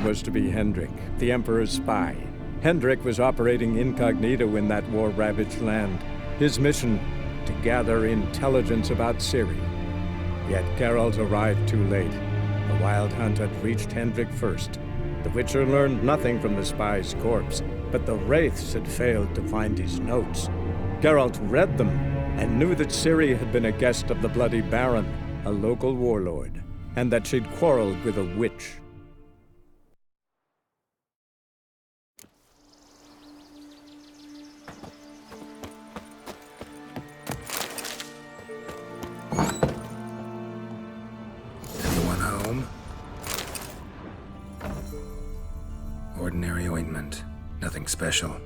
Was to be Hendrik, the Emperor's spy. Hendrik was operating incognito in that war-ravaged land. His mission, to gather intelligence about Ciri. Yet Geralt arrived too late. The Wild Hunt had reached Hendrik first. The Witcher learned nothing from the spy's corpse, but the Wraiths had failed to find his notes. Geralt read them, and knew that Ciri had been a guest of the Bloody Baron, a local warlord, and that she'd quarreled with a witch. Anyone home? Ordinary ointment. Nothing special.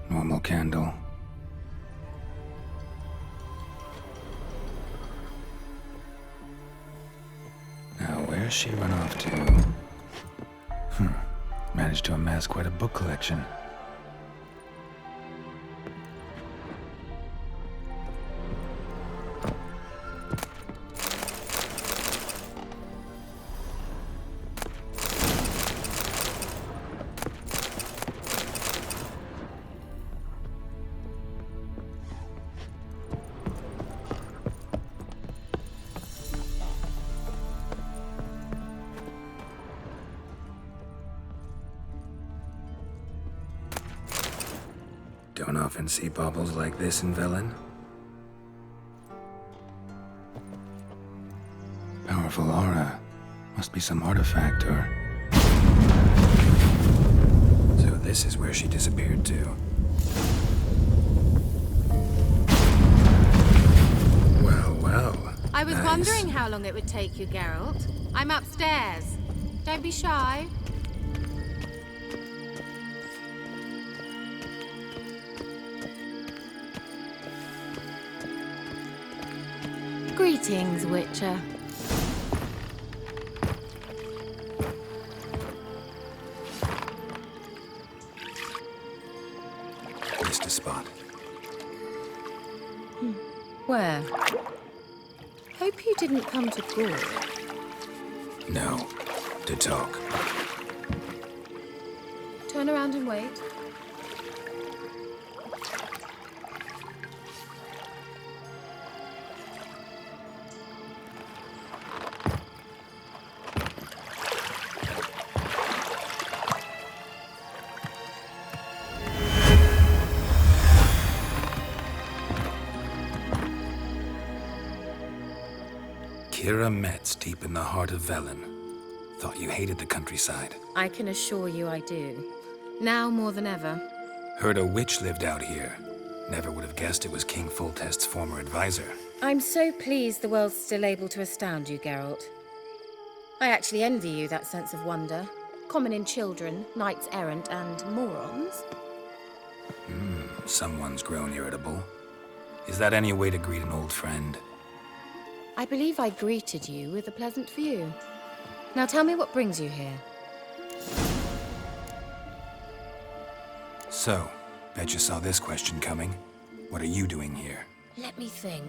Normal candle. Now, where's she run off to? Managed to amass quite a book collection. Don't often see baubles like this in Velen. Powerful aura. Must be some artifact or... So this is where she disappeared to. Well. I was nice. wondering how long it would take you, Geralt. I'm upstairs. Don't be shy. Greetings, Witcher. Missed a spot. Where? Hope you didn't come to Gore. No. To talk. Turn around and wait. Kira Metz, deep in the heart of Velen. Thought you hated the countryside. I can assure you I do. Now more than ever. Heard a witch lived out here. Never would have guessed it was King Foltest's former advisor. I'm so pleased the world's still able to astound you, Geralt. I actually envy you that sense of wonder. Common in children, knights errant, and morons. Someone's grown irritable. Is that any way to greet an old friend? I believe I greeted you with a pleasant view. Now tell me what brings you here. So, bet you saw this question coming. What are you doing here? Let me think.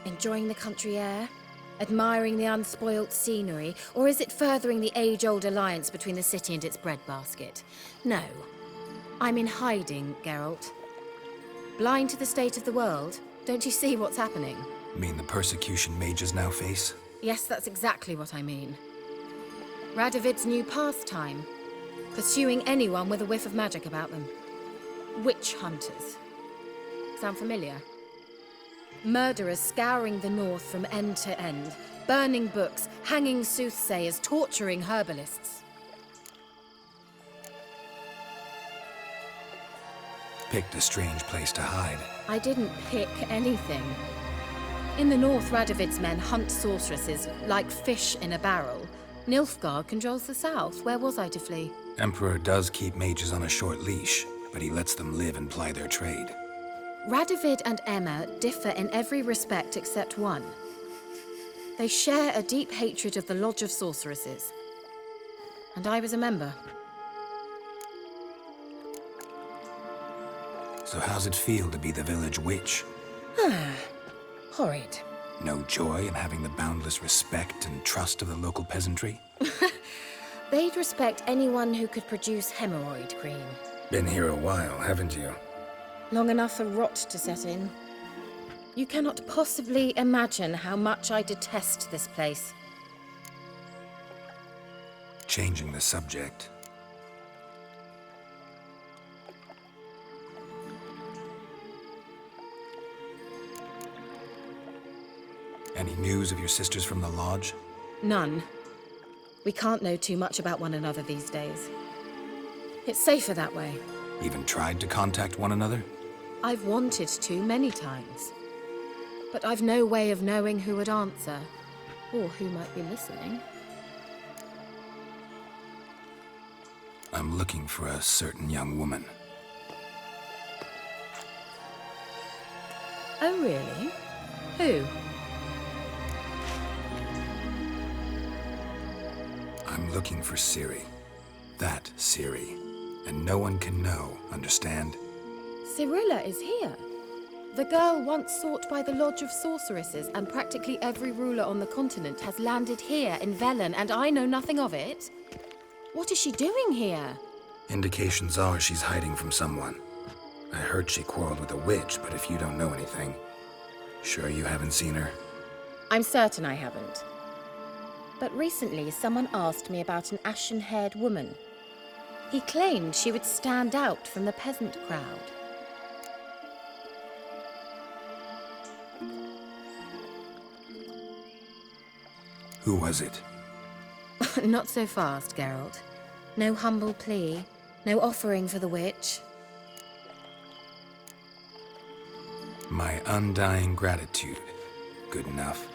Enjoying the country air? Admiring the unspoilt scenery? Or is it furthering the age-old alliance between the city and its breadbasket? No. I'm in hiding, Geralt. Blind to the state of the world? Don't you see what's happening? Mean the persecution mages now face? Yes, that's exactly what I mean. Radovid's new pastime. Pursuing anyone with a whiff of magic about them. Witch hunters. Sound familiar? Murderers scouring the north from end to end. Burning books, hanging soothsayers, torturing herbalists. Picked a strange place to hide. I didn't pick anything. In the north, Radovid's men hunt sorceresses like fish in a barrel. Nilfgaard controls the south. Where was I to flee? Emperor does keep mages on a short leash, but he lets them live and ply their trade. Radovid and Emma differ in every respect except one. They share a deep hatred of the Lodge of Sorceresses. And I was a member. So how's it feel to be the village witch? Horrid. No joy in having the boundless respect and trust of the local peasantry? They'd respect anyone who could produce hemorrhoid cream. Been here a while, haven't you? Long enough for rot to set in. You cannot possibly imagine how much I detest this place. Changing the subject. Any news of your sisters from the lodge? None. We can't know too much about one another these days. It's safer that way. Even tried to contact one another? I've wanted to many times. But I've no way of knowing who would answer, or who might be listening. I'm looking for a certain young woman. Oh, really? Who? I'm looking for Ciri. That Ciri. And no one can know, understand? Cirilla is here. The girl once sought by the Lodge of Sorceresses, and practically every ruler on the continent has landed here in Velen, and I know nothing of it. What is she doing here? Indications are she's hiding from someone. I heard she quarreled with a witch, but if you don't know anything, sure you haven't seen her? I'm certain I haven't. But recently, someone asked me about an ashen-haired woman. He claimed she would stand out from the peasant crowd. Who was it? Not so fast, Geralt. No humble plea, no offering for the witch. My undying gratitude. Good enough.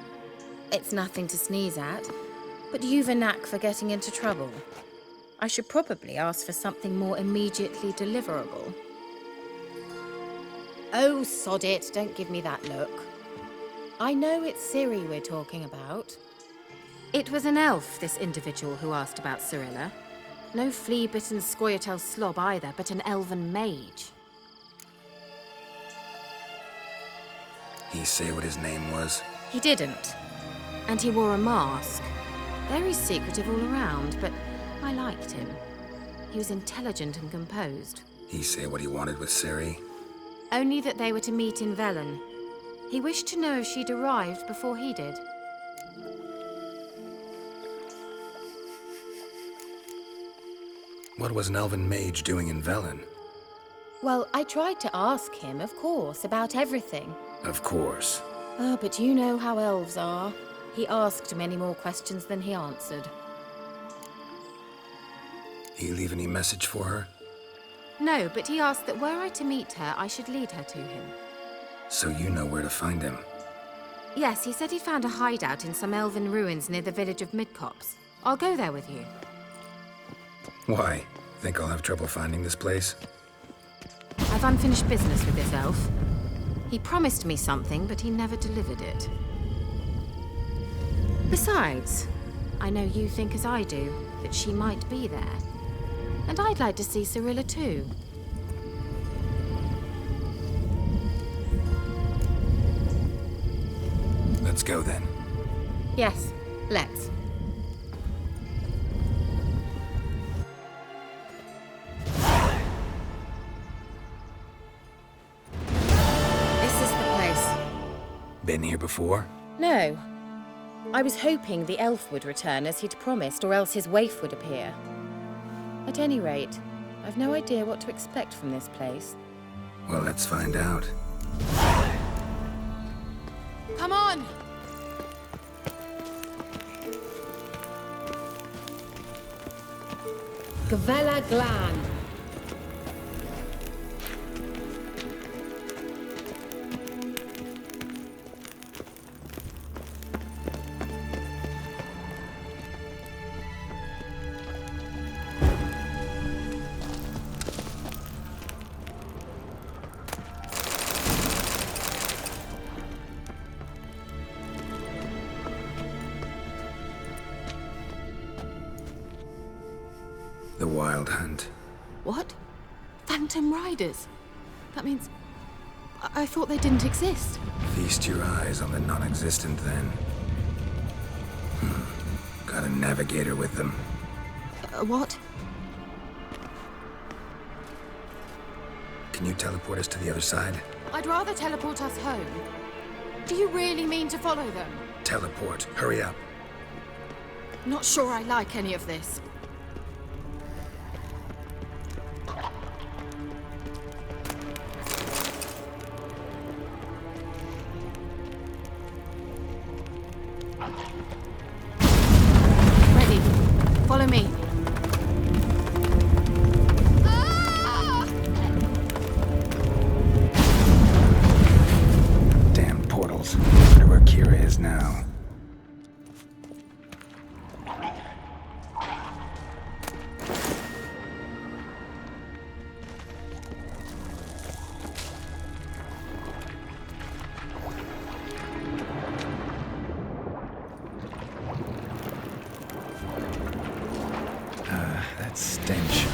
It's nothing to sneeze at, but you've a knack for getting into trouble. I should probably ask for something more immediately deliverable. Oh, sod it, don't give me that look. I know it's Ciri we're talking about. It was an elf, this individual who asked about Cirilla. No flea-bitten Scoia'tael slob either, but an elven mage. He say what his name was? He didn't. And he wore a mask. Very secretive all around, but I liked him. He was intelligent and composed. He say what he wanted with Ciri? Only that they were to meet in Velen. He wished to know if she'd arrived before he did. What was an elven mage doing in Velen? Well, I tried to ask him, of course, about everything. Of course. Oh, but you know how elves are. He asked many more questions than he answered. He leave any message for her? No, but he asked that were I to meet her, I should lead her to him. So you know where to find him? Yes, he said he'd found a hideout in some elven ruins near the village of Midcopse. I'll go there with you. Why? Think I'll have trouble finding this place? I've unfinished business with this elf. He promised me something, but he never delivered it. Besides, I know you think as I do, that she might be there. And I'd like to see Cirilla too. Let's go then. Yes, let's. This is the place. Been here before? No. I was hoping the elf would return as he'd promised, or else his waif would appear. At any rate, I've no idea what to expect from this place. Well, let's find out. Come on! Gavella Glan. the Wild Hunt. What? Phantom Riders? That means... I thought they didn't exist. Feast your eyes on the non-existent then. Got a navigator with them. What? Can you teleport us to the other side? I'd rather teleport us home. Do you really mean to follow them? Teleport. Hurry up. Not sure I like any of this. Ready. Follow me. Damn portals. Wonder where Kira is now. That stench.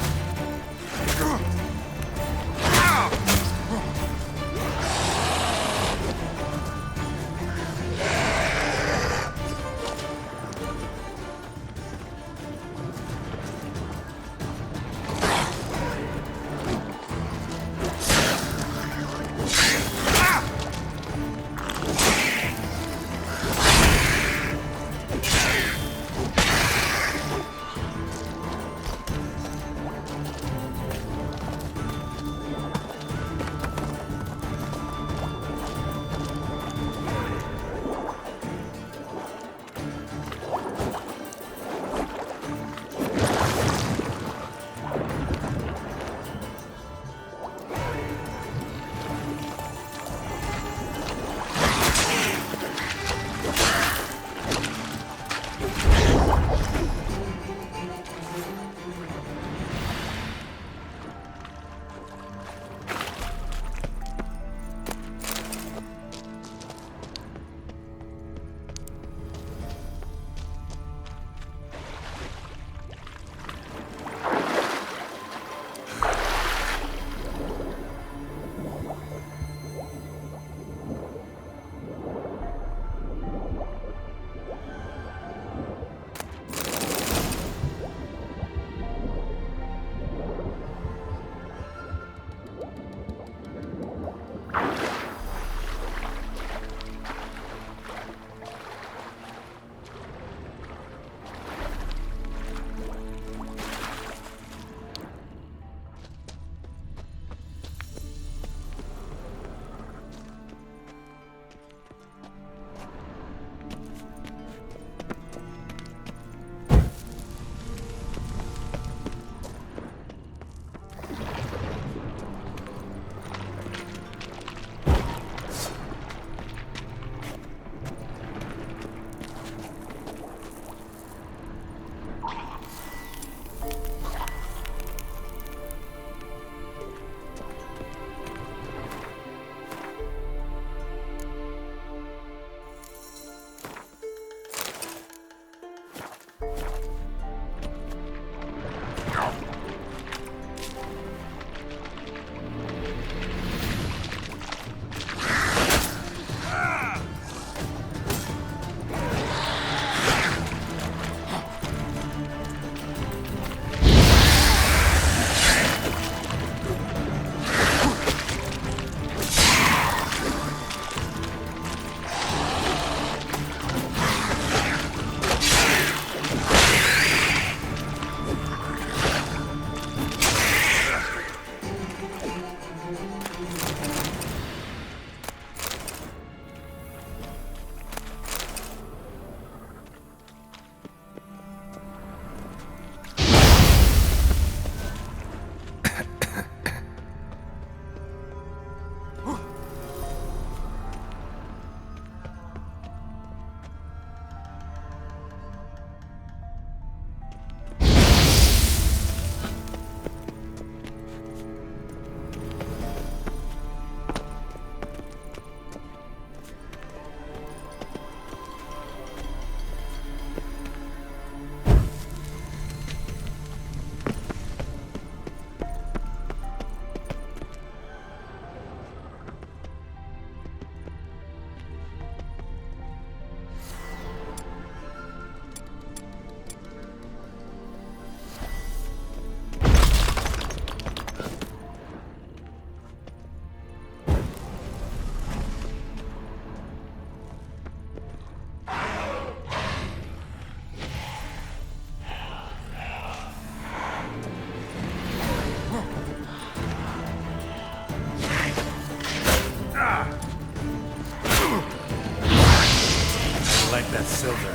That's silver.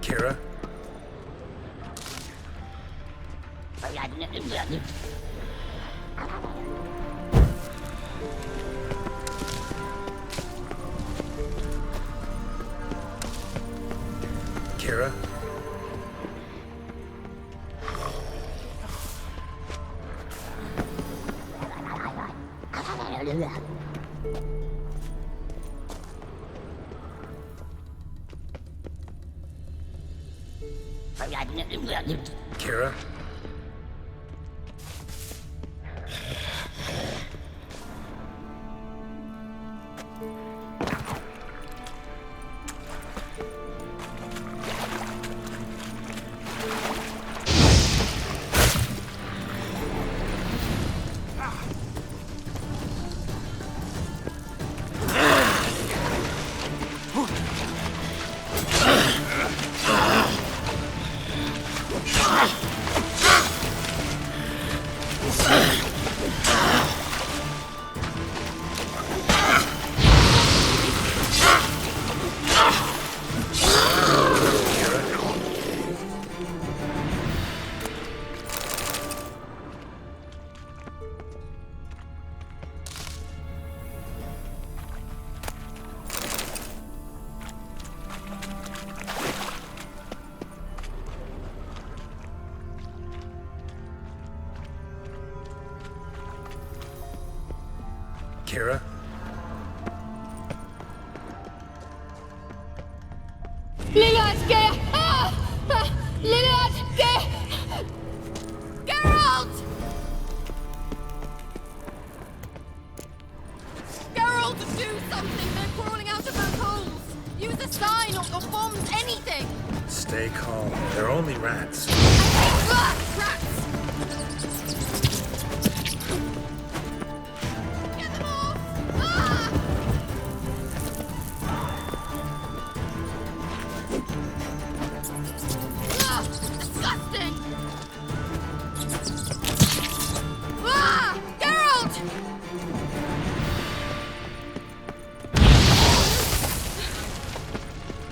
Kira? Kira? Kira? Kira? Lillardke! Lillardke! Geralt! Geralt, do something! They're crawling out of those holes! Use a sign or bombs, anything! Stay calm. They're only rats. I hate rats! Get them off! Ah! Ah! Disgusting! Ah! Geralt!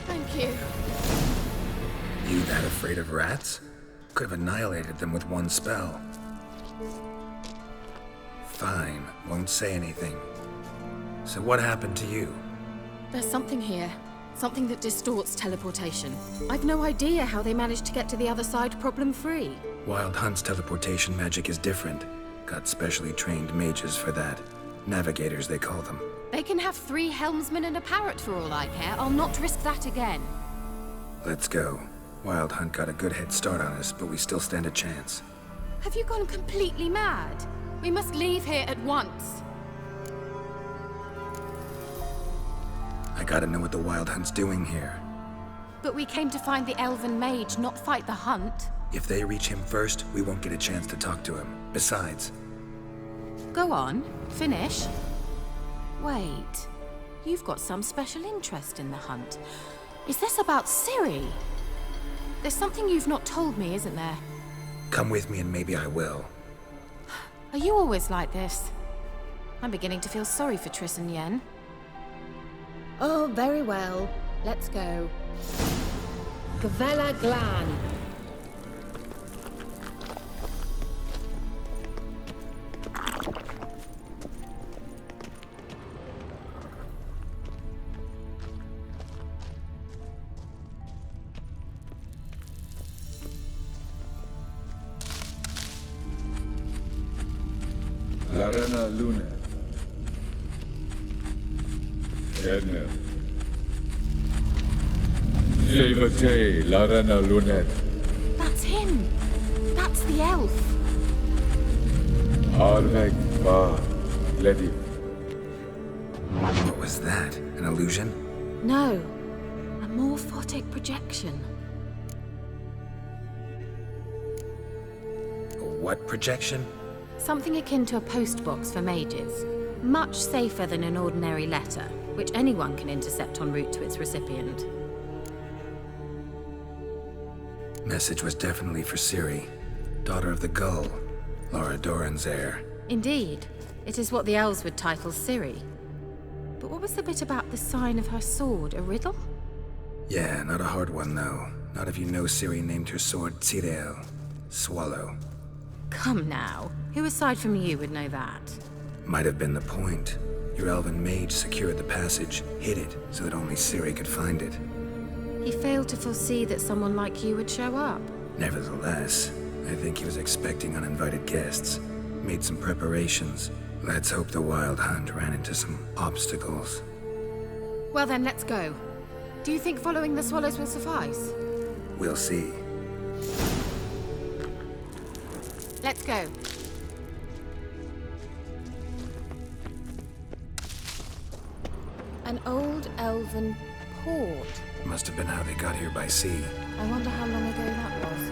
Thank you. You that afraid of rats? Could have annihilated them with one spell. Fine, won't say anything. So what happened to you? There's something here. Something that distorts teleportation. I've no idea how they managed to get to the other side problem-free. Wild Hunt's teleportation magic is different. Got specially trained mages for that. Navigators, they call them. They can have 3 helmsmen and a parrot for all I care. I'll not risk that again. Let's go. Wild Hunt got a good head start on us, but we still stand a chance. Have you gone completely mad? We must leave here at once. I gotta know what the Wild Hunt's doing here. But we came to find the elven mage, not fight the hunt. If they reach him first, we won't get a chance to talk to him. Besides... Go on, finish. Wait, you've got some special interest in the hunt. Is this about Ciri? There's something you've not told me, isn't there? Come with me and maybe I will. Are you always like this? I'm beginning to feel sorry for Triss and Yen. Oh, very well. Let's go. Gavella Glan. Larena Luna. Edna. Jevate Larena Lunet. That's him. That's the elf. Arveg Va Ledi. What was that? An illusion? No, a morphotic projection. A what projection? Something akin to a postbox for mages. Much safer than an ordinary letter, which anyone can intercept en route to its recipient. Message was definitely for Ciri, daughter of the Gull, Laura Doran's heir. Indeed, it is what the elves would title Ciri. But what was the bit about the sign of her sword, a riddle? Yeah, not a hard one though. Not if you know Ciri named her sword Tsirel, Swallow. Come now, who aside from you would know that? Might have been the point. Your elven mage secured the passage, hid it, so that only Ciri could find it. He failed to foresee that someone like you would show up. Nevertheless, I think he was expecting uninvited guests. Made some preparations. Let's hope the Wild Hunt ran into some obstacles. Well then, let's go. Do you think following the swallows will suffice? We'll see. Let's go. An old elven port. Must have been how they got here by sea. I wonder how long ago that was.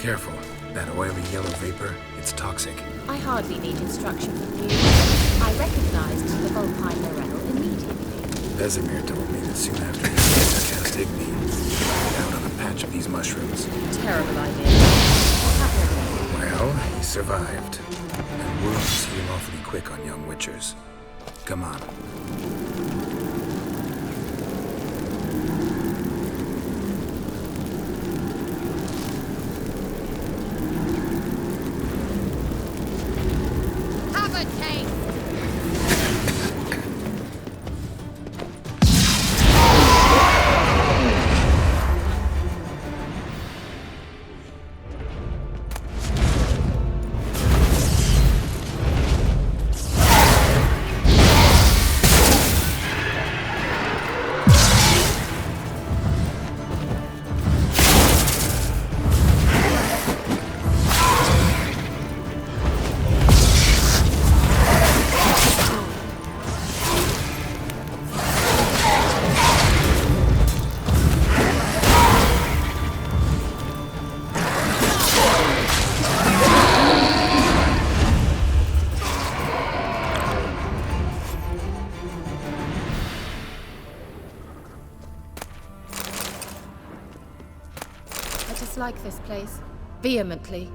Careful. That oily yellow vapor, it's toxic. I hardly need instruction from you. I recognized the Vulpine Morel immediately. Vesemir told me that soon after he escaped Castigny, he died out on a patch of these mushrooms. Terrible idea. What happened? Well, he survived. And wounds heal awfully quick on young witchers. Come on. Have a taste! I dislike this place. Vehemently.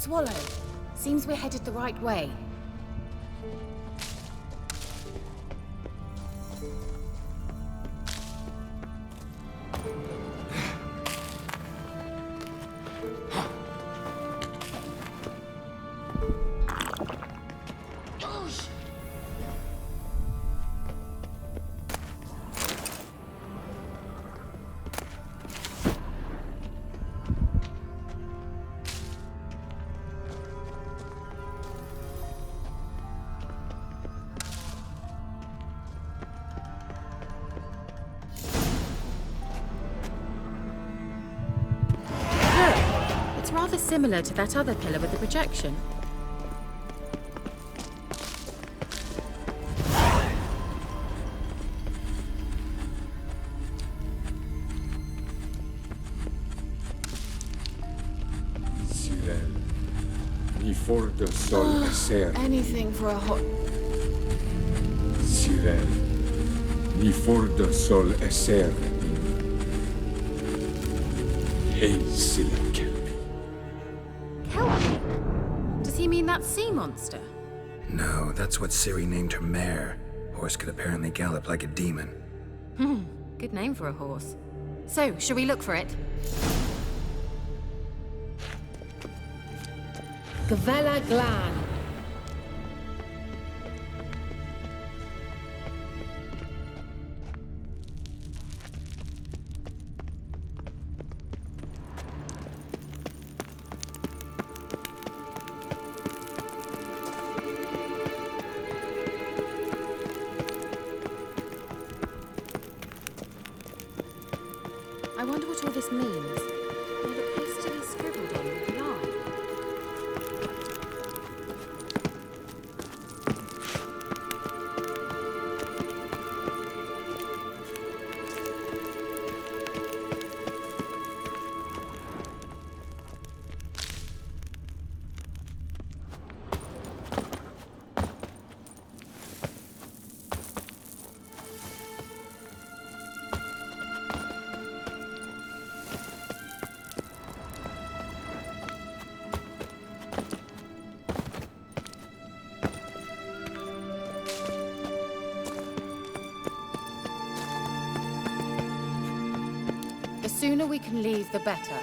swallow. Seems we're headed the right way. It's rather similar to that other pillar with the projection. Sirel, ni for the sol ser. Anything for a hot... Sirel, ni for the sol ser. Hey, Silicon. Kelpie? Does he mean that sea monster? No, that's what Ciri named her mare. Horse could apparently gallop like a demon. Good name for a horse. So, shall we look for it? Gavella Glan. I wonder what all this means. They look hastily scribbled on with lime. The sooner we can leave, the better.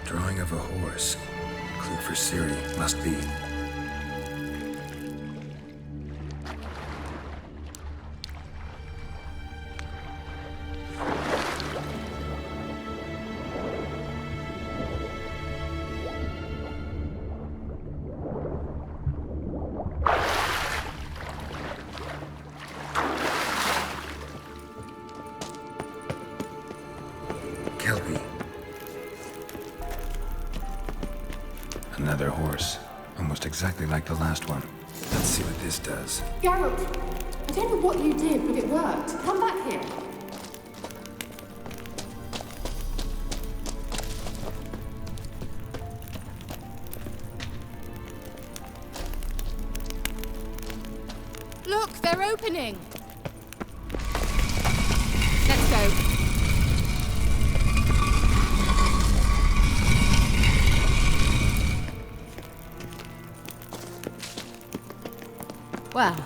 Drawing of a horse. Clue for Ciri, must be. Kelpie. Another horse. Almost exactly like the last one. Let's see what this does. Geralt, I don't know what you did, but it worked. Come back here. Look, they're opening. Let's go. Well,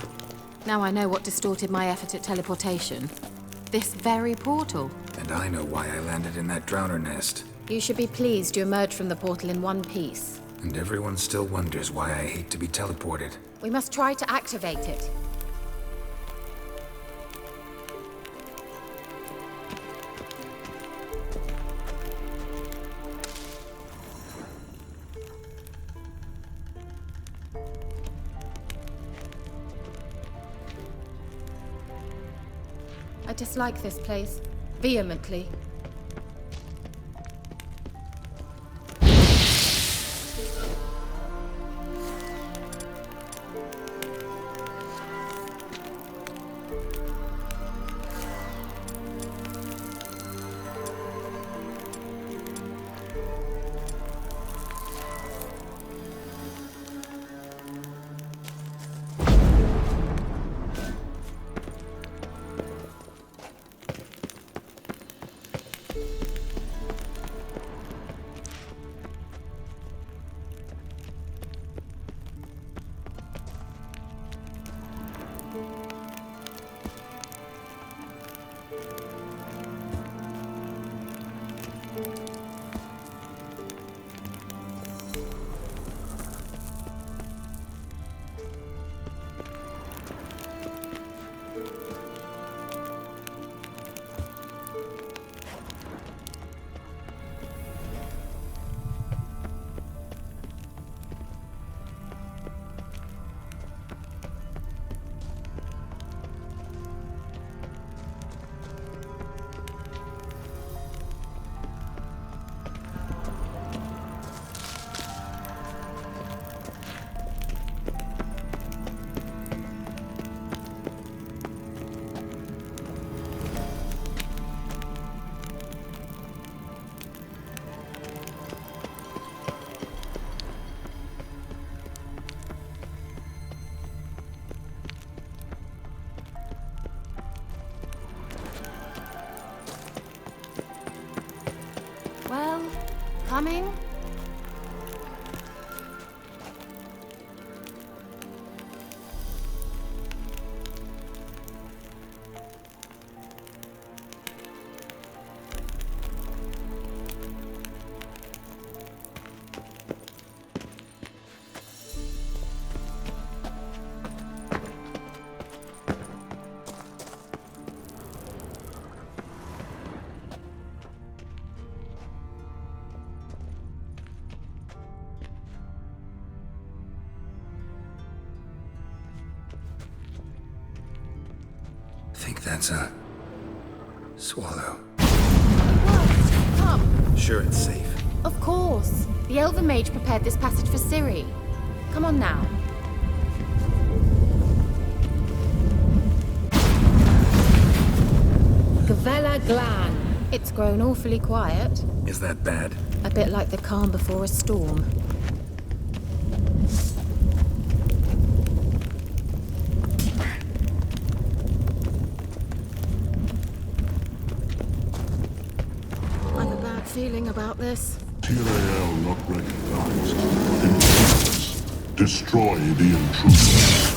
now I know what distorted my effort at teleportation. This very portal. And I know why I landed in that drowner nest. You should be pleased you emerged from the portal in one piece. And everyone still wonders why I hate to be teleported. We must try to activate it. I dislike this place, vehemently. Well, coming? I think that's a swallow. What? Come. Sure it's safe. Of course. The Elven Mage prepared this passage for Ciri. Come on now. Gavella Glan. It's grown awfully quiet. Is that bad? A bit like the calm before a storm. I've a bad feeling about this. Tyrael not recognized. Intruders. Destroy the intruders.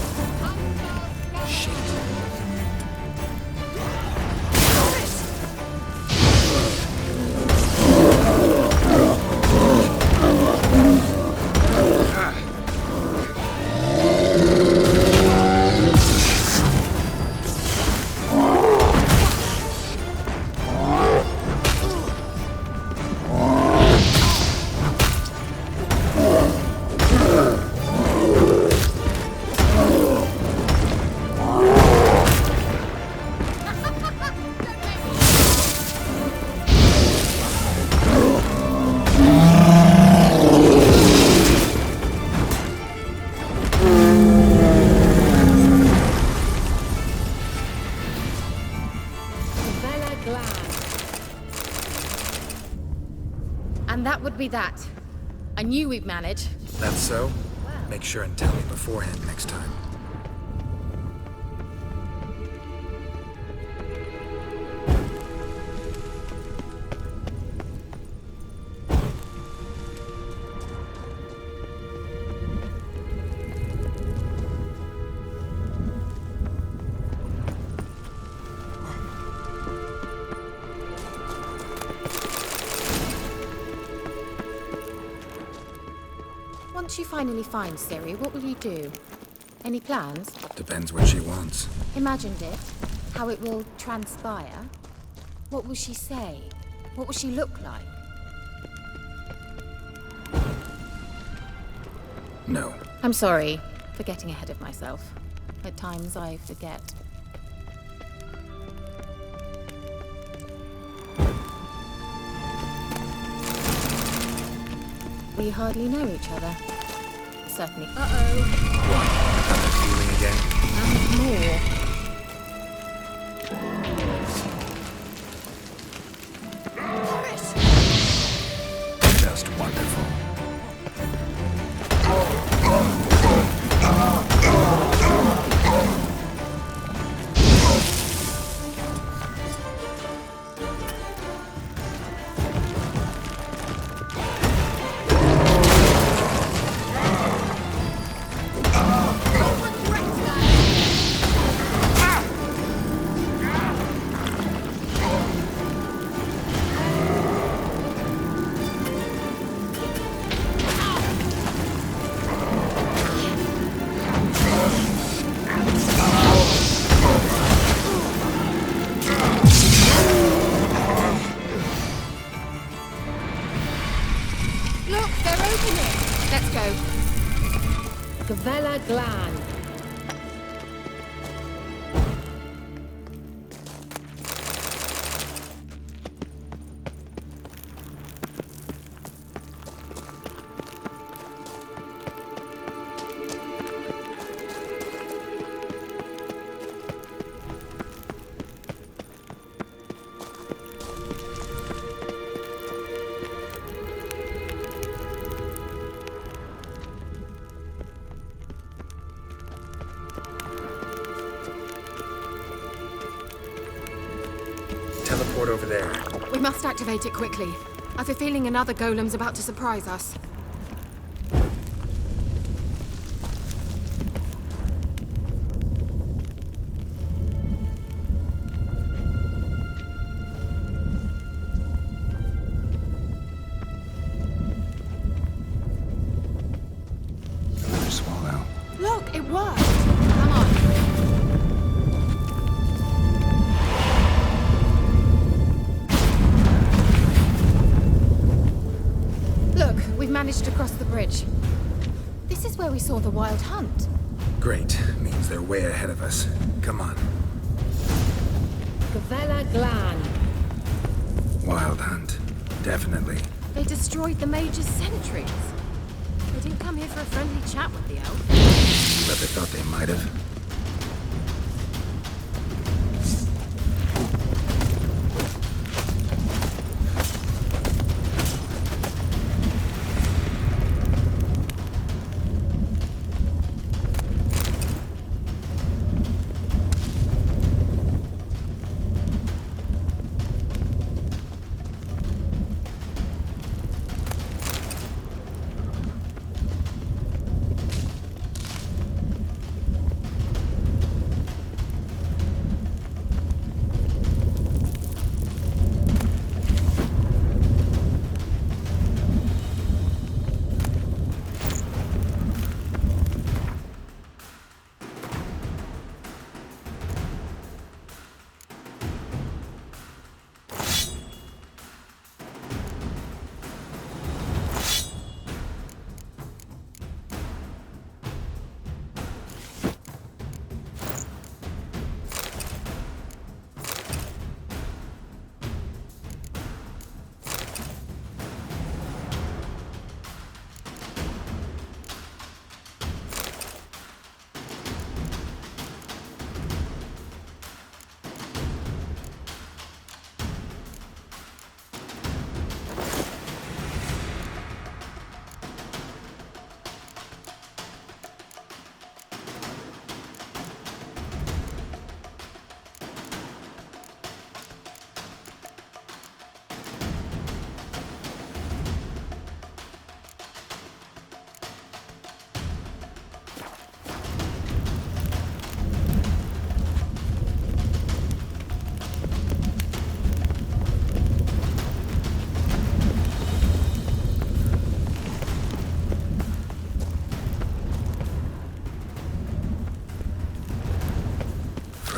And that would be that. I knew we'd manage. That's so? Make sure and tell me beforehand next time. Once you finally find Ciri, what will you do? Any plans? Depends what she wants. Imagined it. How it will transpire. What will she say? What will she look like? No. I'm sorry for getting ahead of myself. At times I forget. We hardly know each other. Certainly. Uh-oh. What? Another feeling again? And more. Just wonderful. Look, they're opening! Let's go. Gavella Glan. Teleport over there. We must activate it quickly. I have a feeling another golem's about to surprise us. Another swallow. Look, it worked! Come on. Look, we've managed to cross the bridge. This is where we saw the wild hunt. Great. Means they're way ahead of us. Come on. Gavella Glan. Wild hunt. Definitely. They destroyed the Mage's sentries. They didn't come here for a friendly chat with the elf. But they thought they might have.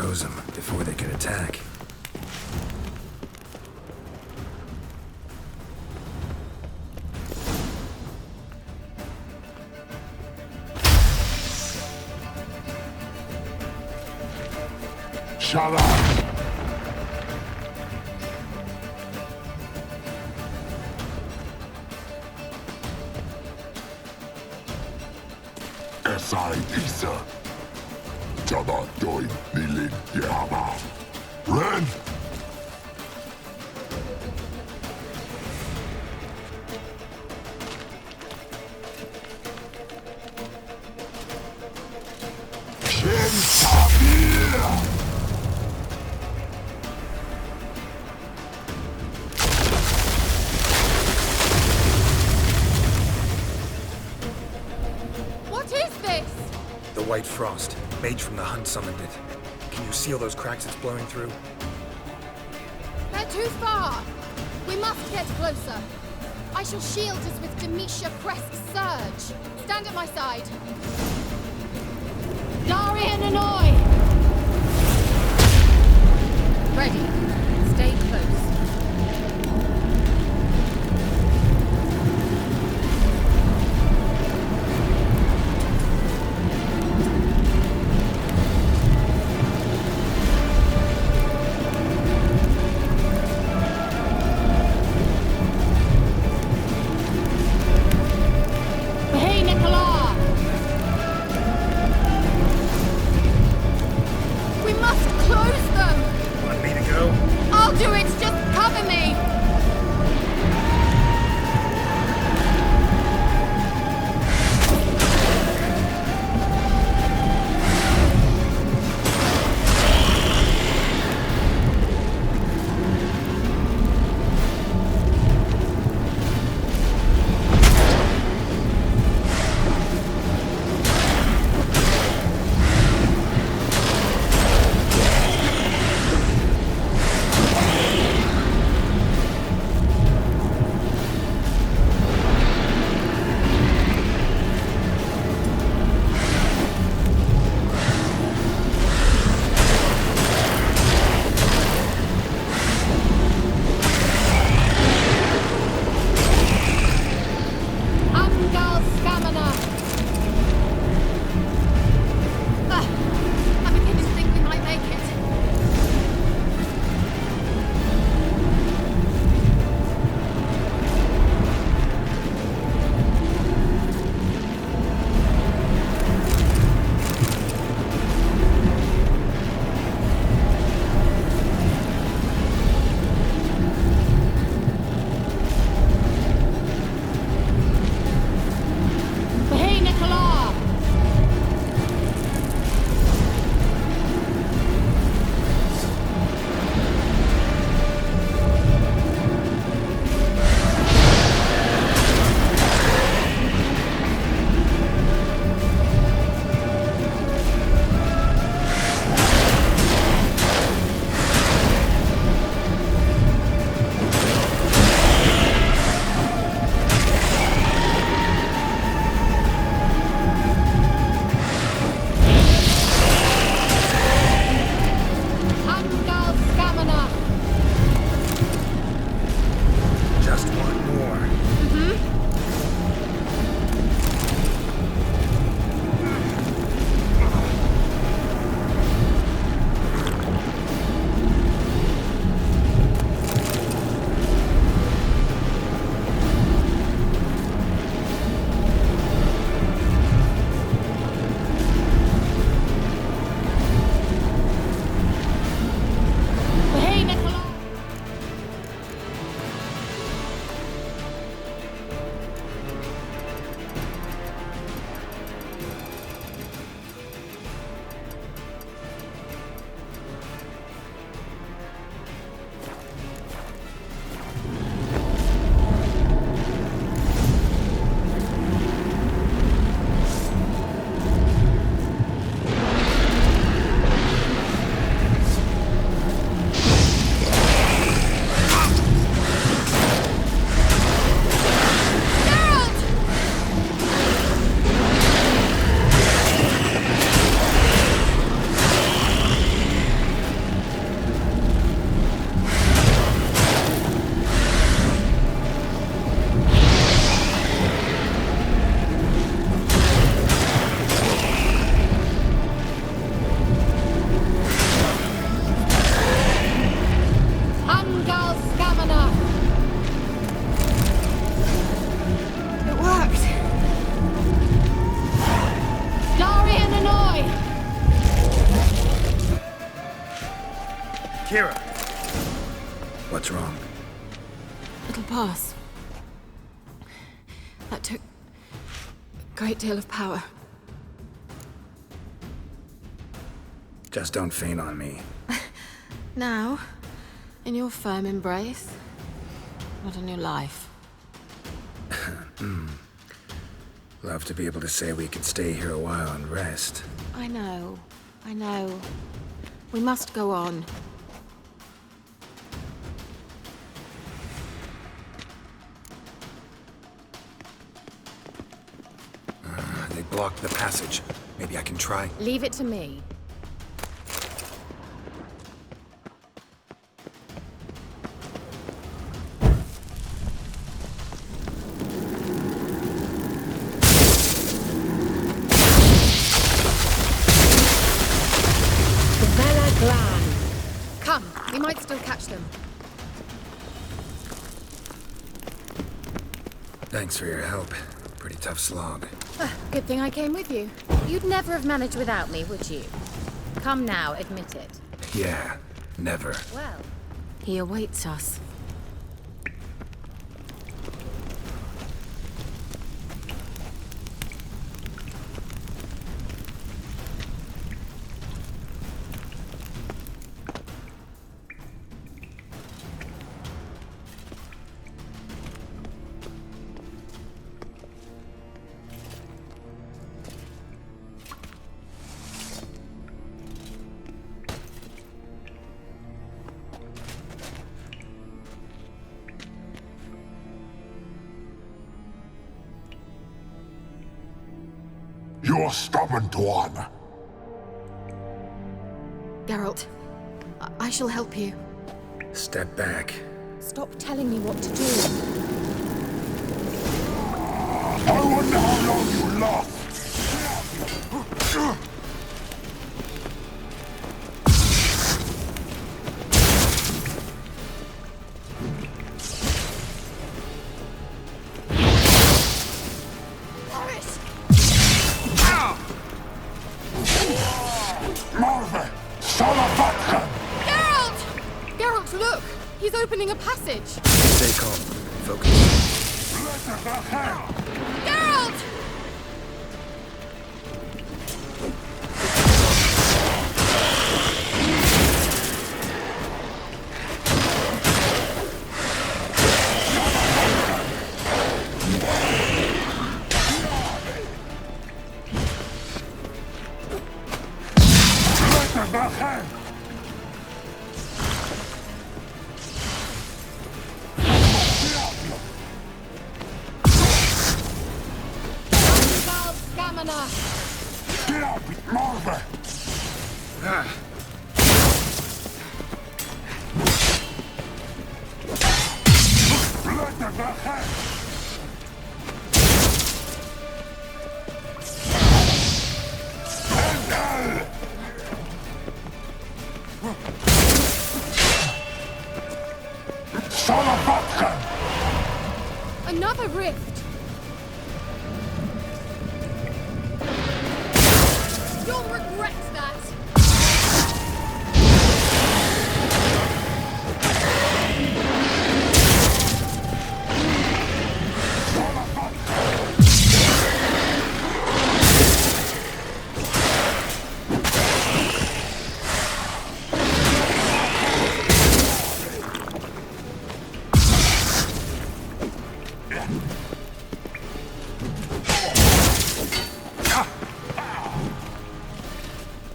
close them before they can attack. Shut up! Esai Isa. Jabba Doi Nilin Yama. Ren! Shin Tabir! The White Frost. Mage from the Hunt summoned it. Can you seal those cracks it's blowing through? They're too far! We must get closer. I shall shield us with Demetia Crest's surge. Stand at my side. Darian Annoy! Ready. Stay close. We must close them! Want me to go? Kira! What's wrong? It'll pass. That took a great deal of power. Just don't faint on me. Now, in your firm embrace, what a new life. Love to be able to say we could stay here a while and rest. I know. We must go on. They blocked the passage. Maybe I can try. Leave it to me. Come, we might still catch them. Thanks for your help. Pretty tough slog. Good thing I came with you. You'd never have managed without me, would you? Come now, admit it. Yeah, never. Well, he awaits us. You're stubborn, one. Geralt, I shall help you. Step back. Stop telling me what to do. I wonder how long you last. Geralt, look! He's opening a passage! Stay calm. Focus. Geralt! Get up, Marva! Another rift! You'll regret that!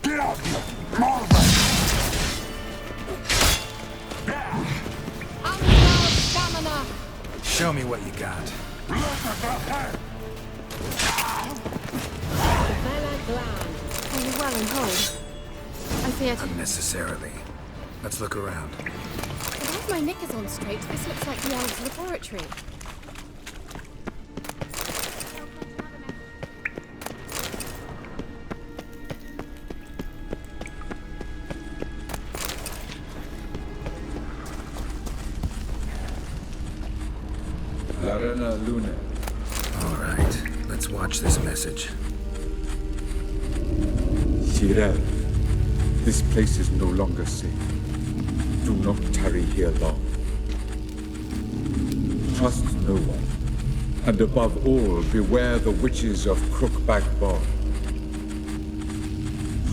Get out here, Marva! Unbound stamina! Show me what you got. Are you well and whole? I feared. Unnecessarily. Let's look around. If I have my knickers on straight, this looks like the elves' laboratory. Larena Luna. All right. Let's watch this message. Tyrell, this place is no longer safe. Do not tarry here long. Trust no one. And above all, beware the witches of Crookback Bog.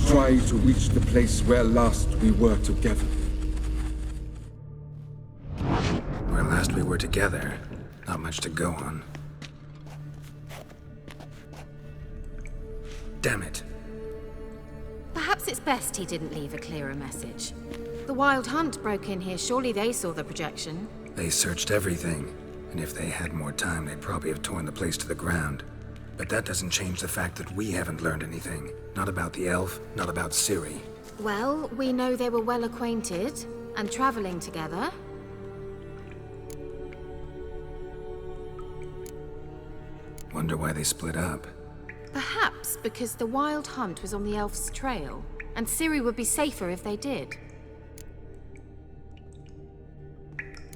Try to reach the place where last we were together. Where last we were together, not much to go on. Damn it. Perhaps it's best he didn't leave a clearer message. The Wild Hunt broke in here. Surely they saw the projection. They searched everything, and if they had more time, they'd probably have torn the place to the ground. But that doesn't change the fact that we haven't learned anything. Not about the elf, not about Ciri. Well, we know they were well acquainted and traveling together. Wonder why they split up. Perhaps because the Wild Hunt was on the elf's trail, and Ciri would be safer if they did.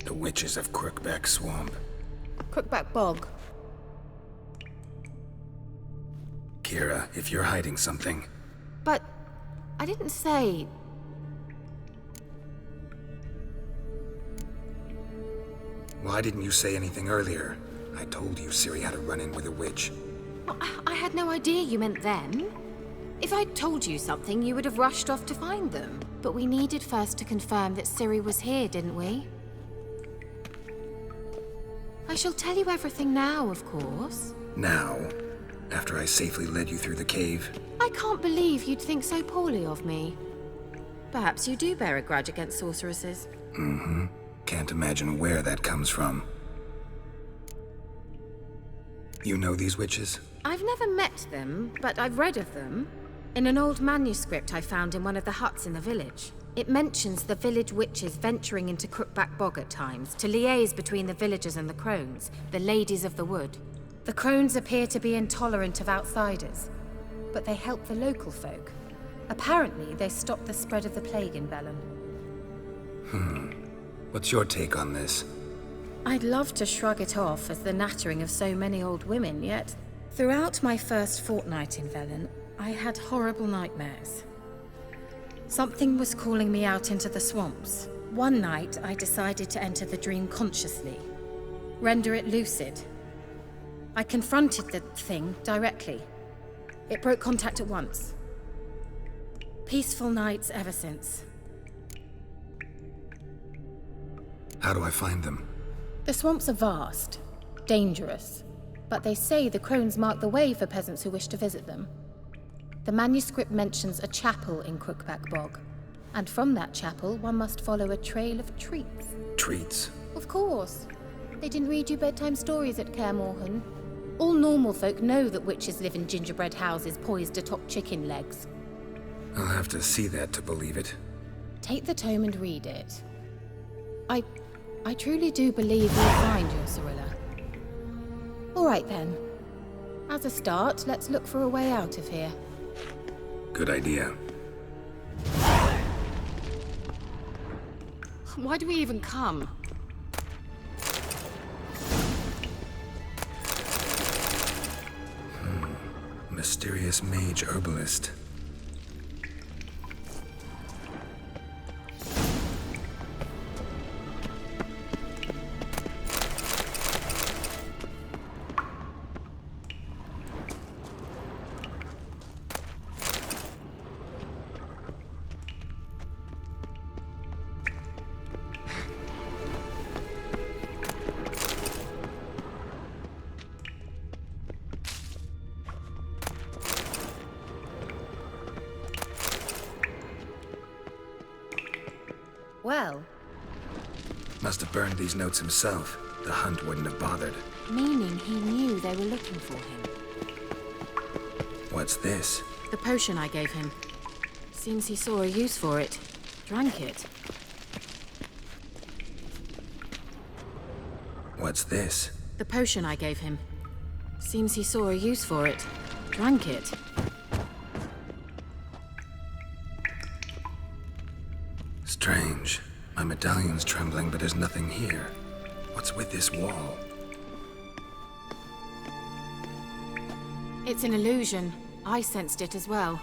The witches of Crookback Swamp. Crookback Bog. Kira, if you're hiding something... But I didn't say... Why didn't you say anything earlier? I told you Ciri had a run-in with a witch. Well, I had no idea you meant them. If I'd told you something, you would have rushed off to find them. But we needed first to confirm that Ciri was here, didn't we? I shall tell you everything now, of course. Now? After I safely led you through the cave? I can't believe you'd think so poorly of me. Perhaps you do bear a grudge against sorceresses. Mm-hmm. Can't imagine where that comes from. You know these witches? I've never met them, but I've read of them. In an old manuscript I found in one of the huts in the village. It mentions the village witches venturing into Crookback Bog at times to liaise between the villagers and the crones, the ladies of the wood. The crones appear to be intolerant of outsiders, but they help the local folk. Apparently, they stopped the spread of the plague in Velen. What's your take on this? I'd love to shrug it off as the nattering of so many old women, yet throughout my first fortnight in Velen, I had horrible nightmares. Something was calling me out into the swamps. One night, I decided to enter the dream consciously, render it lucid. I confronted the thing directly. It broke contact at once. Peaceful nights ever since. How do I find them? The swamps are vast, dangerous, but they say the crones mark the way for peasants who wish to visit them. The manuscript mentions a chapel in Crookback Bog, and from that chapel one must follow a trail of treats. Treats? Of course. They didn't read you bedtime stories at Kaer Morhen. All normal folk know that witches live in gingerbread houses poised atop chicken legs. I'll have to see that to believe it. Take the tome and read it. I truly do believe you'll find your Cirilla. All right then. As a start, let's look for a way out of here. Good idea. Why do we even come? Mysterious mage herbalist. Well, Must have burned these notes himself. The hunt wouldn't have bothered. meaning he knew they were looking for him. What's this? The potion I gave him. Seems he saw a use for it. Drank it. What's this? The potion I gave him. Seems he saw a use for it. Drank it. Strange. My medallion's trembling, but there's nothing here. What's with this wall? It's an illusion. I sensed it as well.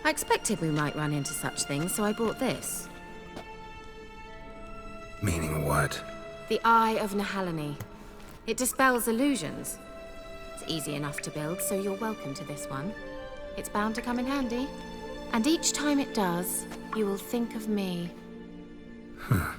I expected we might run into such things, so I brought this. Meaning what? The Eye of Nahalani. It dispels illusions. It's easy enough to build, so you're welcome to this one. It's bound to come in handy. And each time it does, you will think of me. Huh.